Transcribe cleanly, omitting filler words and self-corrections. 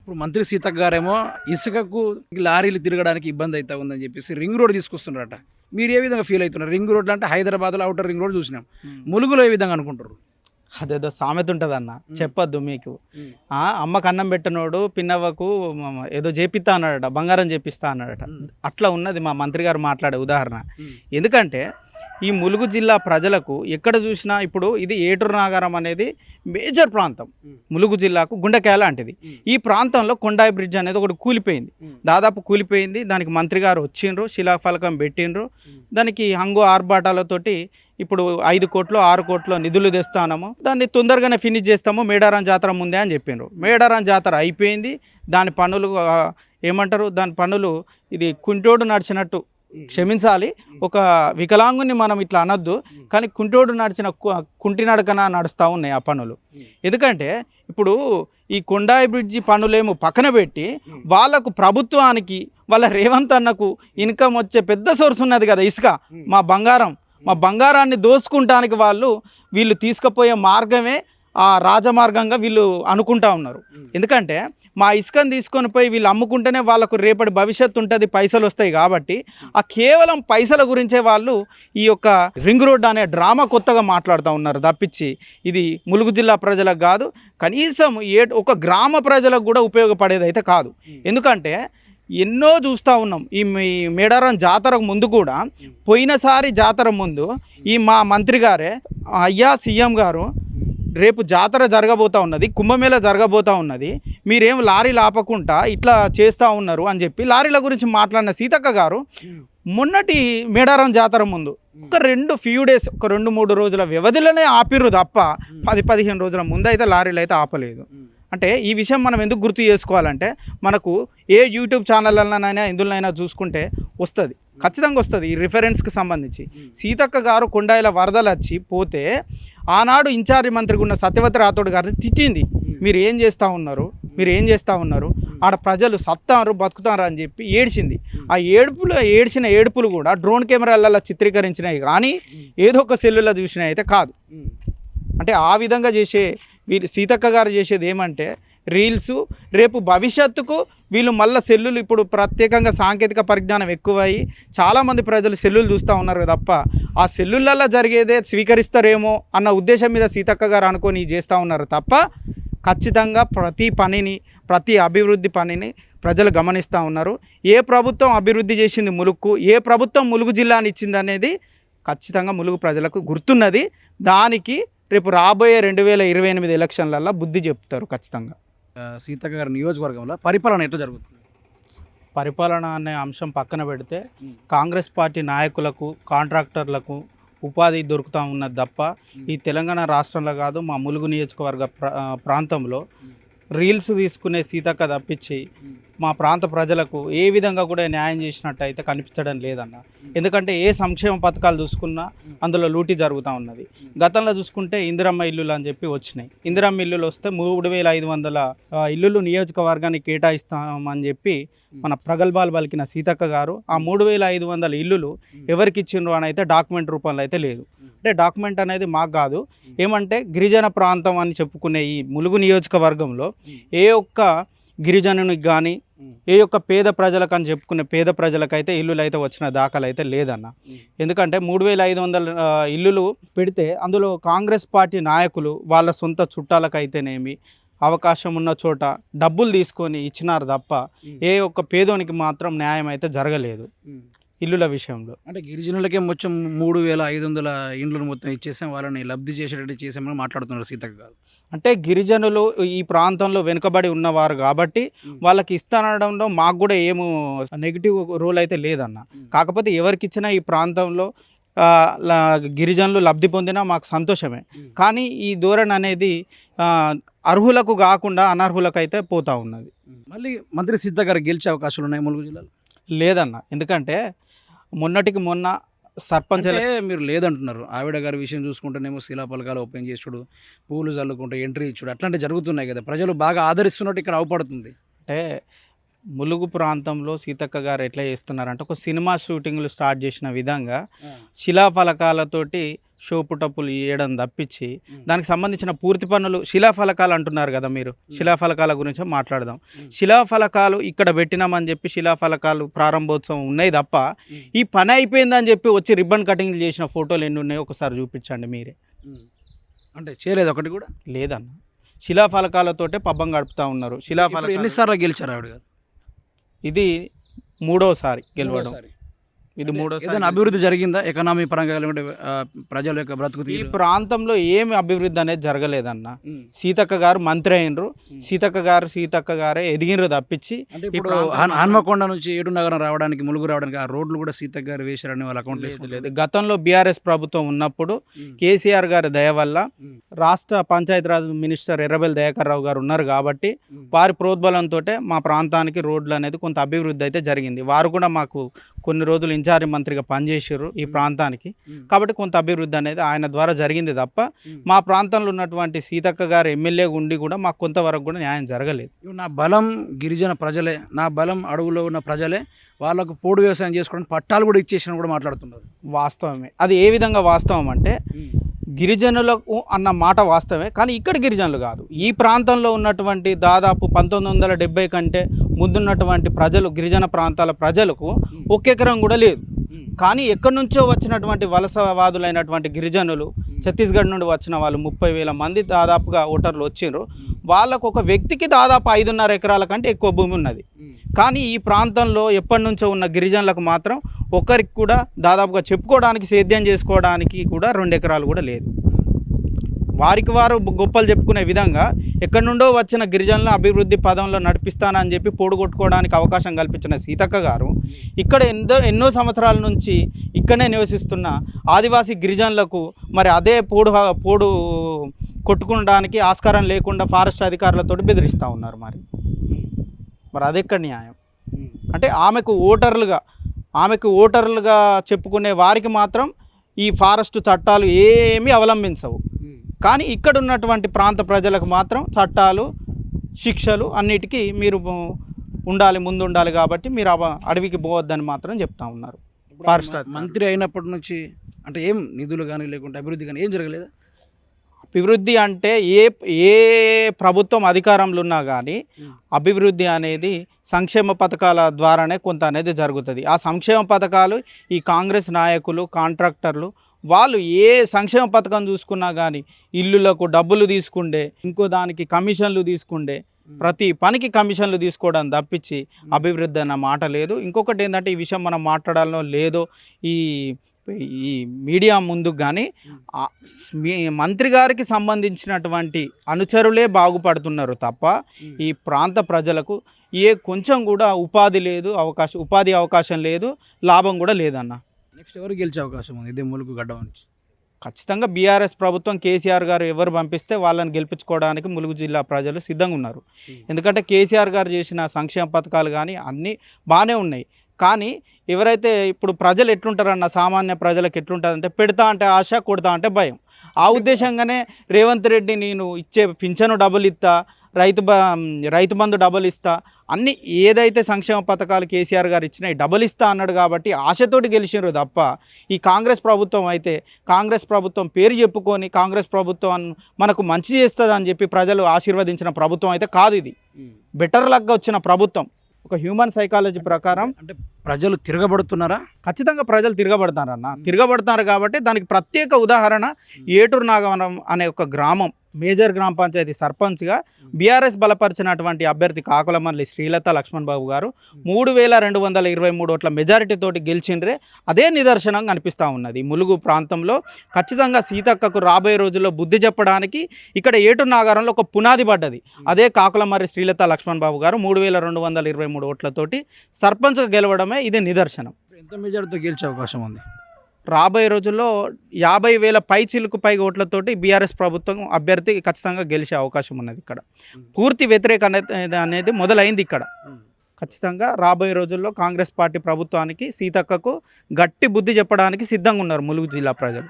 ఇప్పుడు మంత్రి సీతక్క గారేమో ఇసుకకు లారీలు తిరగడానికి ఇబ్బంది అవుతా ఉందని చెప్పేసి రింగ్ రోడ్ తీసుకొస్తున్నారట. మీరు ఏ విధంగా ఫీల్ అవుతున్నారు? రింగ్ రోడ్లు అంటే హైదరాబాద్లో అవుటర్ రింగ్ రోడ్ చూసినాం, ములుగులో ఏ విధంగా అనుకుంటారు? అదేదో సామెత ఉంటుందన్న, చెప్పొద్దు మీకు. అమ్మకు అన్నం పెట్టినోడు పిన్నవ్వకు ఏదో చేపిస్తా అన్నాడట, బంగారం చేపిస్తా అన్నాడట. అట్లా ఉన్నది మా మంత్రి గారు మాట్లాడే ఉదాహరణ. ఎందుకంటే ఈ ములుగు జిల్లా ప్రజలకు ఎక్కడ చూసినా ఇప్పుడు ఇది ఏటూరు నాగారం అనేది మేజర్ ప్రాంతం, ములుగు జిల్లాకు గుండెకాయ లాంటిది. ఈ ప్రాంతంలో కొండాయి బ్రిడ్జ్ అనేది ఒకటి కూలిపోయింది, దాదాపు కూలిపోయింది. దానికి మంత్రి గారు వచ్చిండ్రు, శిలాఫలకం పెట్టిండ్రు. దానికి హంగు ఆర్భాటాలతోటి ఇప్పుడు 5 కోట్లు 6 కోట్లు నిధులు తెస్తాము, దాన్ని తొందరగానే ఫినిష్ చేస్తాము మేడారం జాతర ముందే అని చెప్పిండ్రు. మేడారం జాతర అయిపోయింది, దాని పనులు ఏమంటారు, దాని పనులు ఇది కుంటోడు నడిచినట్టు, క్షమించాలి, ఒక వికలాంగుని మనం ఇట్లా అనొద్దు, కానీ కుంటోడు నడిచిన కుంటి నడకన నడుస్తూ ఉన్నాయి ఆ పనులు. ఎందుకంటే ఇప్పుడు ఈ కొండాయి బ్రిడ్జి పనులేమో పక్కన పెట్టి వాళ్ళకు ప్రభుత్వానికి వాళ్ళ రేవంత్ అన్నకు ఇన్కమ్ వచ్చే పెద్ద సోర్స్ ఉన్నది కదా ఇసుక. మా బంగారాన్ని దోసుకుంటానికి వీళ్ళు తీసుకుపోయే మార్గమే ఆ రాజమార్గంగా వీళ్ళు అనుకుంటా ఉన్నారు. ఎందుకంటే మా ఇసుకను తీసుకొని పోయి వీళ్ళు అమ్ముకుంటేనే వాళ్ళకు రేపటి భవిష్యత్తు ఉంటుంది, పైసలు వస్తాయి. కాబట్టి ఆ కేవలం పైసల గురించే వాళ్ళు ఈ యొక్క రింగ్ రోడ్ అనే డ్రామా కొత్తగా మాట్లాడుతూ ఉన్నారు తప్పించి ఇది ములుగు జిల్లా ప్రజలకు కాదు, కనీసం ఒక గ్రామ ప్రజలకు కూడా ఉపయోగపడేది అయితే కాదు. ఎందుకంటే ఎన్నో చూస్తూ ఉన్నాం. ఈ మేడారం జాతరకు ముందు కూడా, పోయినసారి జాతర ముందు ఈ మా మంత్రి గారే, అయ్యా సీఎం గారు, రేపు జాతర జరగబోతూ ఉన్నది, కుంభమేళ జరగబోతూ ఉన్నది, మీరేం లారీలు ఆపకుండా ఇట్లా చేస్తూ ఉన్నారు అని చెప్పి లారీల గురించి మాట్లాడిన సీతక్క గారు మొన్నటి మేడారం జాతర ముందు ఒక 2-3 రోజుల వ్యవధిలోనే ఆపిర్రు తప్ప 10-15 రోజుల ముందు అయితే లారీలు అయితే ఆపలేదు. అంటే ఈ విషయం మనం ఎందుకు గుర్తు చేసుకోవాలంటే, మనకు ఏ యూట్యూబ్ ఛానళ్ళనైనా ఎందులోనైనా చూసుకుంటే వస్తుంది, ఖచ్చితంగా వస్తుంది ఈ రిఫరెన్స్కి సంబంధించి. సీతక్క గారు కొండాయిల వరదలు వచ్చి పోతే ఆనాడు ఇన్ఛార్జి మంత్రిగా ఉన్న సత్యవతి రాథోడ్ గారిని తిట్టింది, మీరు ఏం చేస్తూ ఉన్నారు, ఆడ ప్రజలు సత్తారు బతుకుతారు అని చెప్పి ఏడ్చింది. ఆ ఏడ్చిన ఏడుపులు కూడా డ్రోన్ కెమెరాలలో చిత్రీకరించినవి కానీ ఏదో ఒక సెల్లులో చూసినవి అయితే కాదు. అంటే ఆ విధంగా చేసే సీతక్క గారు చేసేది ఏమంటే రీల్స్. రేపు భవిష్యత్తుకు వీళ్ళు మళ్ళీ సెల్లులు, ఇప్పుడు ప్రత్యేకంగా సాంకేతిక పరిజ్ఞానం ఎక్కువయ్యి చాలామంది ప్రజలు సెల్లులు చూస్తూ ఉన్నారు తప్ప ఆ సెల్లులలో జరిగేదే స్వీకరిస్తారేమో అన్న ఉద్దేశం మీద సీతక్క గారు అనుకొని చేస్తూ ఉన్నారు తప్ప ఖచ్చితంగా ప్రతి అభివృద్ధి పనిని ప్రజలు గమనిస్తూ ఉన్నారు. ఏ ప్రభుత్వం అభివృద్ధి చేసింది ములుగుకు, ఏ ప్రభుత్వం ములుగు జిల్లాని ఇచ్చింది అనేది ఖచ్చితంగా ములుగు ప్రజలకు గుర్తున్నది. దానికి రేపు రాబోయే 2028 ఎలక్షన్లలో బుద్ధి చెప్తారు ఖచ్చితంగా. సీతక్క గారి నియోజకవర్గంలో పరిపాలన ఎట్లా జరుగుతుంది? పరిపాలన అనే అంశం పక్కన పెడితే కాంగ్రెస్ పార్టీ నాయకులకు, కాంట్రాక్టర్లకు ఉపాధి దొరుకుతూ ఉన్నది తప్ప ఈ తెలంగాణ రాష్ట్రంలో కాదు, మా ములుగు నియోజకవర్గ ప్రాంతంలో రీల్స్ తీసుకునే సీతక్క తప్పించి మా ప్రాంత ప్రజలకు ఏ విధంగా కూడా న్యాయం చేసినట్టు అయితే కనిపించడం లేదన్న. ఎందుకంటే ఏ సంక్షేమ పథకాలు చూసుకున్నా అందులో లూటీ జరుగుతూ ఉన్నది. గతంలో చూసుకుంటే ఇందిరమ్మ ఇల్లులు అని చెప్పి వచ్చినాయి. ఇందిరమ్మ ఇల్లులు వస్తే 3500 ఇల్లులు నియోజకవర్గానికి కేటాయిస్తామని చెప్పి మన ప్రగల్భాలు పలికిన సీతక్క గారు ఆ 3500 ఇల్లులు ఎవరికి ఇచ్చిండ్రు అని అయితే డాక్యుమెంట్ రూపంలో అయితే లేదు. అంటే డాక్యుమెంట్ అనేది మాకు కాదు, ఏమంటే గిరిజన ప్రాంతం అని చెప్పుకునే ఈ ములుగు నియోజకవర్గంలో ఏ ఒక్క గిరిజనునికి కానీ ఏ యొక్క పేద ప్రజలకు అని చెప్పుకునే పేద ప్రజలకైతే ఇల్లులు అయితే వచ్చిన దాఖలు అయితే లేదన్న. ఎందుకంటే 3500 ఇల్లులు పెడితే అందులో కాంగ్రెస్ పార్టీ నాయకులు వాళ్ళ సొంత చుట్టాలకైతేనేమి అవకాశం ఉన్న చోట డబ్బులు తీసుకొని ఇచ్చినారు తప్ప ఏ ఒక్క పేదోనికి మాత్రం న్యాయం అయితే జరగలేదు ఇల్లుల విషయంలో. అంటే గిరిజనులకే మొత్తం 3500 ఇండ్లను మొత్తం ఇచ్చేసాం, వాళ్ళని లబ్ధి చేసేటట్టు చేసామని మాట్లాడుతున్నారు సీతక్క గారు. అంటే గిరిజనులు ఈ ప్రాంతంలో వెనుకబడి ఉన్నవారు కాబట్టి వాళ్ళకి ఇస్తానడంలో మాకు కూడా ఏమో నెగిటివ్ రోల్ అయితే లేదన్న. కాకపోతే ఎవరికి ఇచ్చినా ఈ ప్రాంతంలో గిరిజనులు లబ్ధి పొందినా మాకు సంతోషమే. కానీ ఈ ధోరణి అనేది అర్హులకు కాకుండా అనర్హులకు అయితే పోతూ ఉన్నది. మళ్ళీ మంత్రి సీతక్క గారు గెలిచే అవకాశాలు ఉన్నాయి ములుగు జిల్లాలో? లేదన్న. ఎందుకంటే మొన్నటికి మొన్న సర్పంచ్ మీరు లేదంటున్నారు. ఆవిడ గారి విషయం చూసుకుంటేనేమో శిలాపలకాలు ఓపెన్ చేసుడు, పూలు చల్లుకుంటూ ఎంట్రీ ఇచ్చుడు అట్లాంటివి జరుగుతున్నాయి కదా, ప్రజలు బాగా ఆదరిస్తున్నట్టు ఇక్కడ అవపడుతుంది. అంటే ములుగు ప్రాంతంలో సీతక్క గారు ఎట్లా చేస్తున్నారంటే ఒక సినిమా షూటింగ్లు స్టార్ట్ చేసిన విధంగా శిలాఫలకాలతోటి షోపుటప్పులు ఇవ్వడం తప్పించి దానికి సంబంధించిన పూర్తి పనులు శిలాఫలకాలు అంటున్నారు కదా మీరు, శిలాఫలకాల గురించి మాట్లాడదాం. శిలాఫలకాలు ఇక్కడ పెట్టినామని చెప్పి శిలాఫలకాలు ప్రారంభోత్సవం ఉన్నాయి తప్ప ఈ పని అయిపోయిందని చెప్పి వచ్చి రిబ్బన్ కటింగ్ చేసిన ఫోటోలు ఎన్ని ఉన్నాయో ఒకసారి చూపించండి మీరే. అంటే చేయలేదు ఒకటి కూడా లేదన్న, శిలాఫలకాలతోటే పబ్బం గడుపుతూ ఉన్నారు. ఇప్పుడు ఎన్నిసార్లు గెలిచారు ఆవిడ గారు? ఇది మూడోసారి గెలవడం. ఇది మూడోసారి. ఏదైనా అభివృద్ధి జరిగిందా ఎకనామీ పరంగా, లేకుంటే ప్రజల యొక్క బ్రతుకు ఈ ప్రాంతంలో ఏమి అభివృద్ధి అనేది జరగలేదన్న. సీతక్క గారు మంత్రి అయినరు, సీతక్క గారే ఎదిగినరు తప్పించి. ఇప్పుడు హన్మకొండ నుంచి ఏడు నగరం రావడానికి, ములుగు రావడానికి ఆ రోడ్లు కూడా సీతక్క గారు వేశారని వాళ్ళ అకౌంట్ లేదు. గతంలో బీఆర్ఎస్ ప్రభుత్వం ఉన్నప్పుడు కేసీఆర్ గారి దయ వల్ల రాష్ట్ర పంచాయతీరాజ్ మినిస్టర్ ఎర్రబెల్లి దయాకర్ రావు గారు ఉన్నారు కాబట్టి వారి ప్రోద్బలంతో మా ప్రాంతానికి రోడ్లు అనేది కొంత అభివృద్ధి అయితే జరిగింది. వారు కూడా మాకు కొన్ని రోజులు ఇన్ఛార్జి మంత్రిగా పనిచేసారు ఈ ప్రాంతానికి, కాబట్టి కొంత అభివృద్ధి అనేది ఆయన ద్వారా జరిగింది తప్ప మా ప్రాంతంలో ఉన్నటువంటి సీతక్క గారు ఎమ్మెల్యే ఉండి కూడా మాకు కొంతవరకు కూడా న్యాయం జరగలేదు. నా బలం గిరిజన ప్రజలే, నా బలం అడవులో ఉన్న ప్రజలే, వాళ్ళకు పోడు వ్యవసాయం చేసుకోవడానికి పట్టాలు కూడా ఇచ్చేసిన కూడా మాట్లాడుతున్నారు. వాస్తవమే. అది ఏ విధంగా వాస్తవం అంటే గిరిజనులకు అన్న మాట వాస్తవమే, కానీ ఇక్కడ గిరిజనులు కాదు, ఈ ప్రాంతంలో ఉన్నటువంటి దాదాపు 1970 కంటే ముందున్నటువంటి ప్రజలు, గిరిజన ప్రాంతాల ప్రజలకు ఒక్క ఎకరం కూడా లేదు. కానీ ఎక్కడి నుంచో వచ్చినటువంటి వలసవాదులైనటువంటి గిరిజనులు, ఛత్తీస్గఢ్ నుండి వచ్చిన వాళ్ళు 30,000 మంది దాదాపుగా ఓటర్లు వచ్చిండ్రు. వాళ్ళకు ఒక వ్యక్తికి దాదాపు 5.5 ఎకరాల కంటే ఎక్కువ భూమి ఉన్నది. కానీ ఈ ప్రాంతంలో ఎప్పటి నుంచో ఉన్న గిరిజనులకు మాత్రం ఒకరికి కూడా దాదాపుగా చెప్పుకోవడానికి, సేద్యం చేసుకోవడానికి కూడా 2 ఎకరాలు కూడా లేదు. వారికి వారు గొప్పలు చెప్పుకునే విధంగా ఎక్కడి నుండో వచ్చిన గిరిజనుల అభివృద్ధి పదంలో నడిపిస్తానని చెప్పి కొట్టుకోవడానికి అవకాశం కల్పించిన సీతక్క గారు ఇక్కడ ఎన్నో సంవత్సరాల నుంచి ఇక్కడనే నివసిస్తున్న ఆదివాసీ గిరిజనులకు మరి అదే పోడు కొట్టుకోవడానికి ఆస్కారం లేకుండా ఫారెస్ట్ అధికారులతో బెదిరిస్తూ ఉన్నారు. మరి అదెక్కడ న్యాయం? అంటే ఆమెకు ఓటర్లుగా చెప్పుకునే వారికి మాత్రం ఈ ఫారెస్ట్ చట్టాలు ఏమీ అవలంబించవు. కానీ ఇక్కడ ఉన్నటువంటి ప్రాంత ప్రజలకు మాత్రం చట్టాలు, శిక్షలు అన్నిటికీ మీరు ముందు ఉండాలి కాబట్టి మీరు అడవికి పోవద్దని మాత్రం చెప్తా ఉన్నారు. ఫారెస్ట్ మంత్రి అయినప్పటి నుంచి అంటే ఏం నిధులు కానీ లేకుంటే అభివృద్ధి కానీ ఏం జరగలేదా? అభివృద్ధి అంటే ఏ ప్రభుత్వం అధికారంలో ఉన్నా కానీ అభివృద్ధి అనేది సంక్షేమ పథకాల ద్వారానే కొంత అనేది జరుగుతుంది. ఆ సంక్షేమ పథకాలు ఈ కాంగ్రెస్ నాయకులు, కాంట్రాక్టర్లు వాళ్ళు ఏ సంక్షేమ పథకం చూసుకున్నా కానీ ఇల్లులకు డబ్బులు తీసుకుండే, ఇంకో దానికి కమిషన్లు తీసుకుండే, ప్రతి పనికి కమిషన్లు తీసుకోవడం తప్పించి అభివృద్ధి అన్న మాట లేదు. ఇంకొకటి ఏంటంటే ఈ విషయం మనం మాట్లాడాలో లేదో ఈ మీడియా ముందుకు కానీ మంత్రి గారికి సంబంధించినటువంటి అనుచరులే బాగుపడుతున్నారు తప్ప ఈ ప్రాంత ప్రజలకు కొంచెం కూడా ఉపాధి లేదు, ఉపాధి అవకాశం లేదు, లాభం కూడా లేదన్న. నెక్స్ట్ ఎవరు గెలిచే అవకాశం ఉంది ఇదే ములుగు గడ్డ నుంచి? ఖచ్చితంగా బీఆర్ఎస్ ప్రభుత్వం, కేసీఆర్ గారు ఎవరు పంపిస్తే వాళ్ళని గెలిపించుకోవడానికి ములుగు జిల్లా ప్రజలు సిద్ధంగా ఉన్నారు. ఎందుకంటే కేసీఆర్ గారు చేసిన సంక్షేమ పథకాలు కానీ అన్నీ బాగానే ఉన్నాయి. కానీ ఎవరైతే ఇప్పుడు ప్రజలు ఎట్లుంటారన్న, సామాన్య ప్రజలకు ఎట్లుంటుందంటే పెడతా అంటే ఆశ, కొడతా అంటే భయం. ఆ ఉద్దేశంగానే రేవంత్ రెడ్డి నేను ఇచ్చే పింఛను డబ్బులు ఇస్తా, రైతు బంధు డబ్బులు ఇస్తా, అన్ని ఏదైతే సంక్షేమ పథకాలు కేసీఆర్ గారు ఇచ్చినాయి డబ్బులు ఇస్తా అన్నాడు కాబట్టి ఆశతోటి గెలిచినారు తప్ప ఈ కాంగ్రెస్ ప్రభుత్వం అయితే కాంగ్రెస్ ప్రభుత్వం పేరు చెప్పుకొని కాంగ్రెస్ ప్రభుత్వం మనకు మంచి చేస్తుంది అని చెప్పి ప్రజలు ఆశీర్వదించిన ప్రభుత్వం అయితే కాదు. ఇది బెటర్ లక్గా వచ్చిన ప్రభుత్వం. ఒక హ్యూమన్ సైకాలజీ ప్రకారం అంటే ప్రజలు తిరగబడుతున్నారా? ఖచ్చితంగా ప్రజలు తిరగబడుతున్నారు కాబట్టి దానికి ప్రత్యేక ఉదాహరణ ఏటూరు నాగవరం అనే ఒక గ్రామం, మేజర్ గ్రామ పంచాయతీ సర్పంచ్గా బీఆర్ఎస్ బలపరిచినటువంటి అభ్యర్థి కాకులమల్లి శ్రీలత లక్ష్మణ్ బాబు గారు 3223 ఓట్ల మెజారిటీతోటి గెలిచిండ్రే. అదే నిదర్శనంగా అనిపిస్తూ ఉన్నది. ములుగు ప్రాంతంలో ఖచ్చితంగా సీతక్కకు రాబోయే రోజుల్లో బుద్ధి చెప్పడానికి ఇక్కడ ఏటూరు నాగారంలో ఒక పునాది పడ్డది. అదే కాకులమల్లి శ్రీలత లక్ష్మణ్ బాబు గారు 3223 ఓట్లతోటి సర్పంచ్గా గెలవడమే ఇది నిదర్శనం. ఎంత మెజారిటీతో గెలిచే అవకాశం ఉంది? రాబోయే రోజుల్లో 50,000 పైచిలుకు ఓట్లతోటి బీఆర్ఎస్ ప్రభుత్వం అభ్యర్థి ఖచ్చితంగా గెలిచే అవకాశం ఉన్నది. ఇక్కడ పూర్తి వ్యతిరేక అనేది మొదలైంది. ఇక్కడ ఖచ్చితంగా రాబోయే రోజుల్లో కాంగ్రెస్ పార్టీ ప్రభుత్వానికి, సీతక్కకు గట్టి బుద్ధి చెప్పడానికి సిద్ధంగా ఉన్నారు ములుగు జిల్లా ప్రజలు.